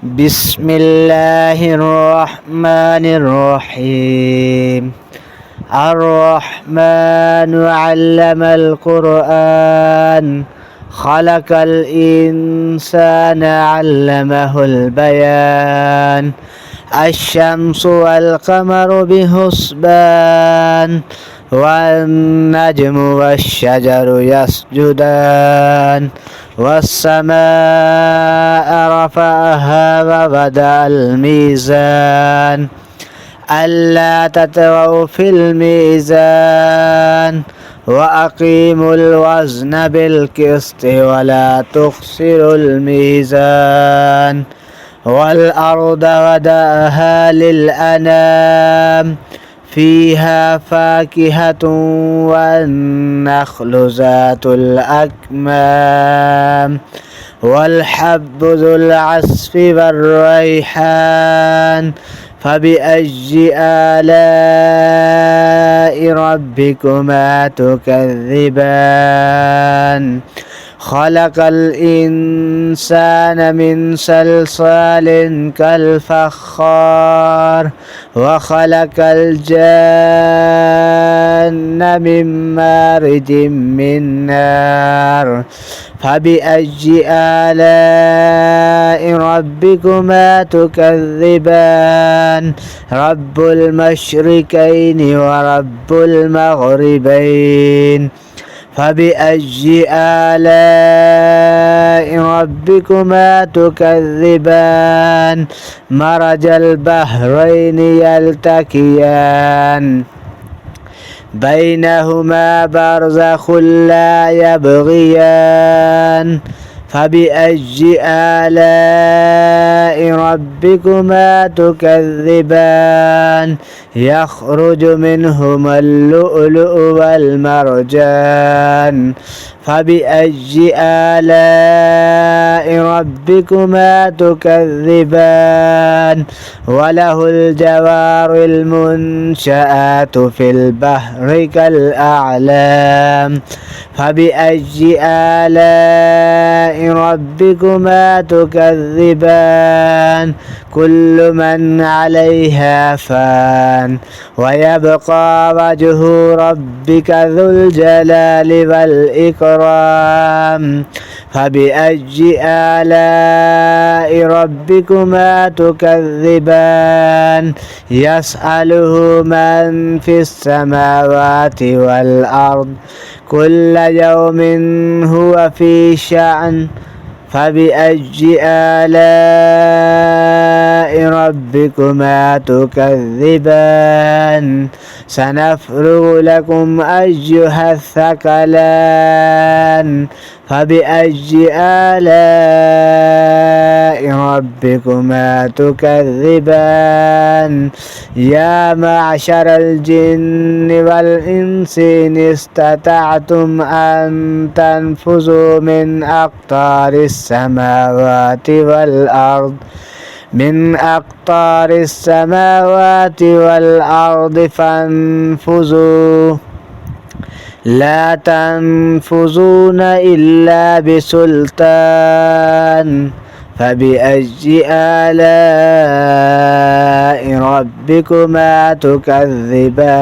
بسم الله الرحمن الرحيم. الرحمن علم القرآن خلق الإنسان علمه البيان. الشمس والقمر بحسبان والنجم والشجر يسجدان والسماء رفعها ووضع الميزان ألا تطغوا في الميزان وأقيموا الوزن بالقسط ولا تخسروا الميزان والأرض وضعها للأنام فيها فاكهة والنخل ذات الأكمام والحب ذو العصف والريحان فبأي آلاء ربكما تكذبان خلق الإنسان من صلصال كالفخار وخلق الجن من مارج من نار فبأي آلاء ربكما تكذبان رب المشركين ورب المغربين فبأي آلاء ربكما تكذبان مرج البحرين يلتقيان بينهما برزخ لا يبغيان فبأي آلاء ربكما تكذبان يخرج منهما اللؤلؤ والمرجان فبأي آلاء ربكما تكذبان وله الجوار المنشآت في البحر كالأعلام فبأي آلاء ربكما تكذبان كل من عليها فان ويبقى وجه ربك ذو الجلال والإكرام فبأي آلاء ربكما تكذبان يسأله من في السماوات والأرض كل يوم هو في شأن فبأي آلاء ربكما تكذبان سنفرغ لكم أيها الثقلان فبأي آلاء ربكما تكذبان يا معشر الجن والإنس إن استطعتم أن تنفذوا من أقطار السماوات والأرض فانفذوا لا تنفذون إلا بسلطان فبأي آلاء ربكما تكذبان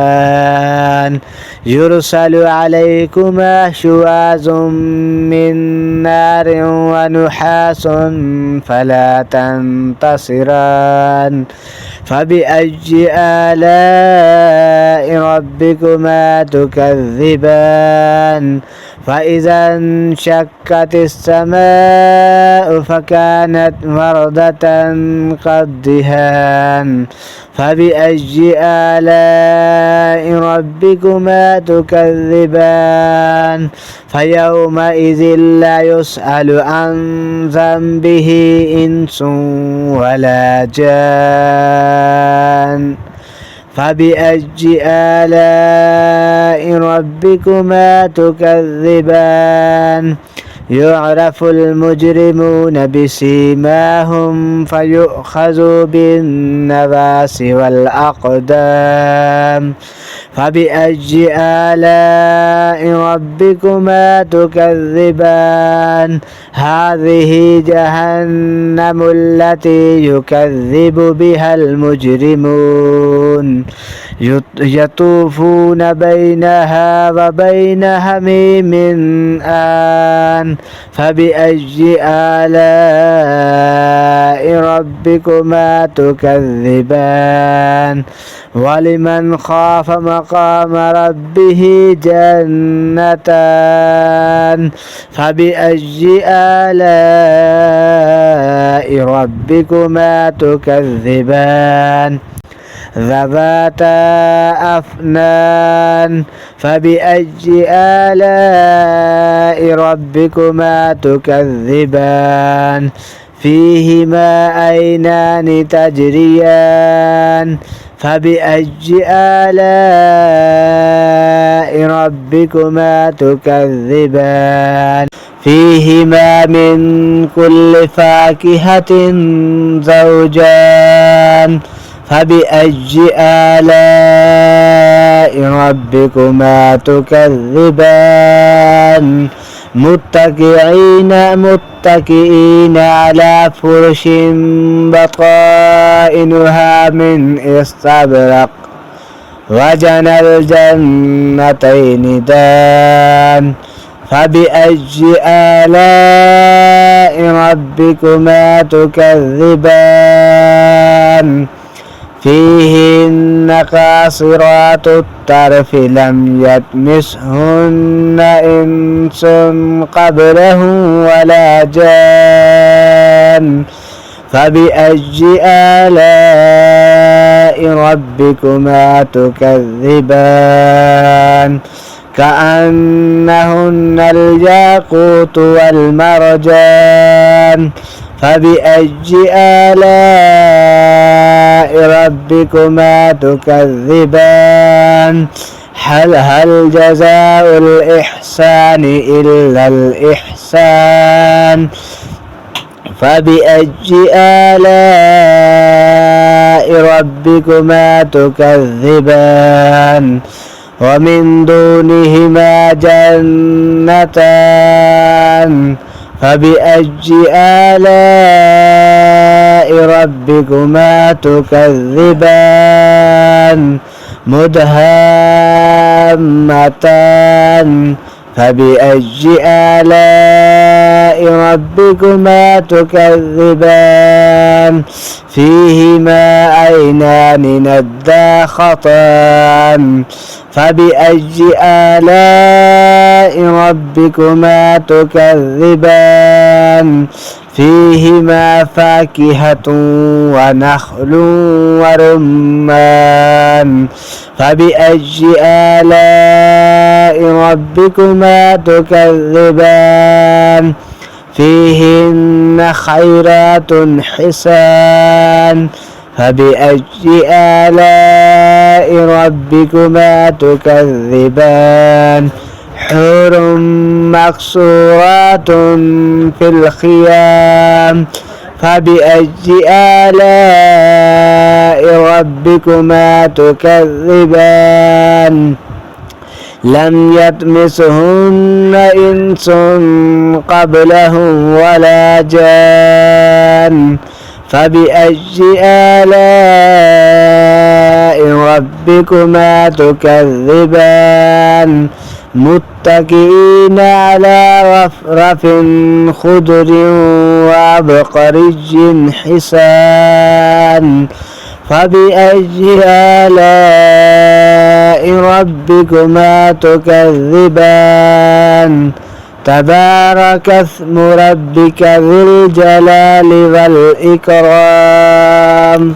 يرسل عليكما شواظ من نار ونحاس فلا تنتصران فبأي آلاء ربكما تكذبان فإذا انشقت السماء فكانت وردة كالدهان فبأي آلاء ربكما تكذبان فيومئذ لا يسأل عن ذنبه إنس ولا جان فبأي آلاء ربكما تكذبان يعرف المجرمون بسيماهم فيؤخذ بالنواصي والأقدام. فبأي آلاء ربكما تكذبان هذه جهنم التي يكذب بها المجرمون يطوفون بينها وبين حميم آن. فبأي آلاء ربكما تكذبان ولمن خاف مقام ربه جنتان. فبأي آلاء ربكما تكذبان ذواتا أفنان. فبأي آلاء ربكما تكذبان فيهما عينان تجريان. فبأي آلاء ربكما تكذبان فيهما من كل فاكهة زوجان. فبأي آلاء ربكما تكذبان متكئين على فرش بطائنها من استبرق وجنى الجنتين دان. فبأي آلاء ربكما تكذبان فيهن قاصرات الطرف لم يطمثهن إنس قبلهم ولا جان. فبأي آلاء ربكما تكذبان كأنهن الياقوت والمرجان. فبأي آلاء ربكما تكذبان هل جزاء الإحسان إلا الإحسان. فبأي آلاء ربكما تكذبان ومن دونهما جنتان. فبأي آلاء ربكما تكذبان مدهامتان. فبأي آلاء ربكما تكذبان فيهما عينان نضاختان. فبأي آلاء ربكما تكذبان فيهما فاكهة ونخل ورمان. فبأي آلاء ربكما تكذبان فيهن خيرات حسان. فبأي آلاء ربكما تكذبان حور مقصورات في الخيام. فبأي آلاء ربكما تكذبان لم يطمثهن إنس قبلهم ولا جان. فبأي آلاء ربكما تكذبان متكئين على رفرف خضر وعبقري حسان. فبأي آلاء ربكما تكذبان تبارك اسم ربك ذي الجلال والإكرام.